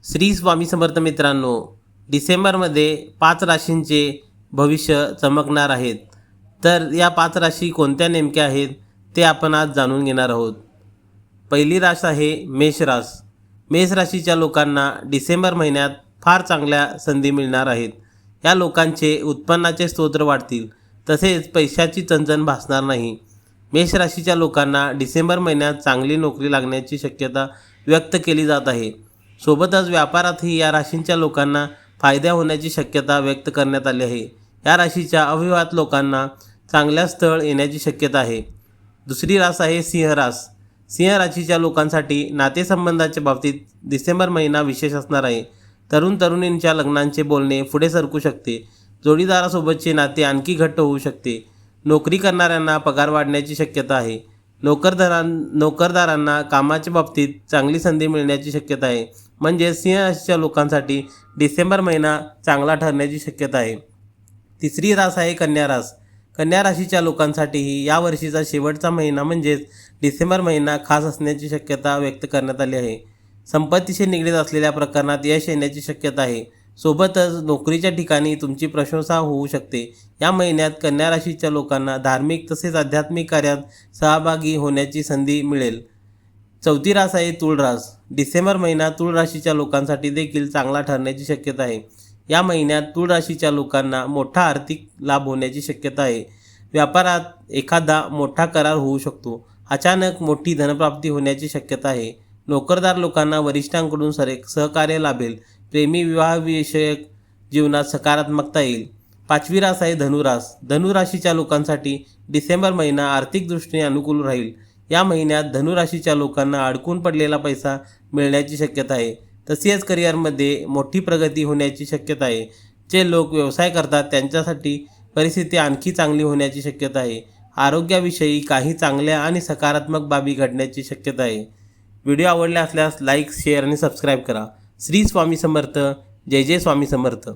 श्री स्वामी समर्थ मित्रांनो, डिसेंबरमध्ये 5 राशींचे भविष्य चमकणार आहेत. तर या 5 राशी कोणत्या नेमक्या आहेत ते आपण आज जाणून घेणार आहोत. पहिली रास आहे मेष रास. मेष राशीच्या लोकांना डिसेंबर महिन्यात फार चांगल्या संधी मिळणार आहेत. या लोकांचे उत्पन्नाचे स्तोत्र वाढतील, तसेच पैशाची चणचण भासणार नाही. मेष राशीच्या लोकांना डिसेंबर महिन्यात चांगली नोकरी लागण्याची शक्यता व्यक्त केली जात आहे. सोबतच व्यापारातही या राशींच्या लोकांना फायदा होण्याची शक्यता व्यक्त करण्यात आली आहे. या राशीच्या अविवाहित लोकांना चांगल्या स्थळ येण्याची शक्यता आहे. दुसरी रास आहे सिंह रास. सिंह राशीच्या लोकांसाठी नातेसंबंधाच्या बाबतीत डिसेंबर महिना विशेष असणार आहे. तरुण तरुणींच्या लग्नांचे बोलणे पुढे सरकू शकते. जोडीदारासोबतचे नाते आणखी घट्ट होऊ शकते. नोकरी करणाऱ्यांना पगार वाढण्याची शक्यता आहे. नोकरदारांना कामाच्या बाबतीत चांगली संधी मिळण्याची शक्यता आहे. म्हणजे सिंह राशीच्या लोकांसाठी डिसेंबर महिना चांगला ठरण्याची शक्यता आहे. तिसरी रास आहे कन्या रास. कन्या राशीच्या लोकांसाठीही या वर्षीचा शेवटचा महिना म्हणजेच डिसेंबर महिना खास असण्याची शक्यता व्यक्त करण्यात आली आहे. संपत्तीशी निगडीत असलेल्या प्रकरणात यश येण्याची शक्यता आहे. सोबतच नोकरीच्या ठिकाणी तुमची प्रशंसा होऊ शकते. या महिन्यात कन्या राशीच्या लोकांना धार्मिक तसेच आध्यात्मिक कार्यात सहभागी होण्याची संधी मिळेल. चौथी रास आहे तुळ रास. डिसेंबर महिना तुळ राशीच्या लोकांसाठी देखील चांगला ठरण्याची शक्यता आहे. या महिन्यात तुळ राशीच्या लोकांना मोठा आर्थिक लाभ होण्याची शक्यता आहे. व्यापारात एखादा मोठा करार होऊ शकतो. अचानक मोठी धनप्राप्ती होण्याची शक्यता आहे. नोकरदार लोकांना वरिष्ठांकडून सहकार्य लाभेल. प्रेमी विवाहविषयक जीवनात सकारात्मकता येईल. पाचवी रास आहे धनुरास. धनुराशीच्या लोकांसाठी डिसेंबर महिना आर्थिक दृष्टीने अनुकूल राहील. या महिन्यात धनुराशीच्या लोकांना अडकून पडलेला पैसा मिळण्याची शक्यता आहे. तसेच करिअरमध्ये मोठी प्रगती होण्याची शक्यता आहे. जे लोक व्यवसाय करतात त्यांच्यासाठी परिस्थिती आणखी चांगली होण्याची शक्यता आहे. आरोग्याविषयी काही चांगल्या आणि सकारात्मक बाबी घडण्याची शक्यता आहे. व्हिडिओ आवडला असल्यास लाईक, शेअर आणि सबस्क्राईब करा. श्री स्वामी समर्थ. जय जय स्वामी समर्थ.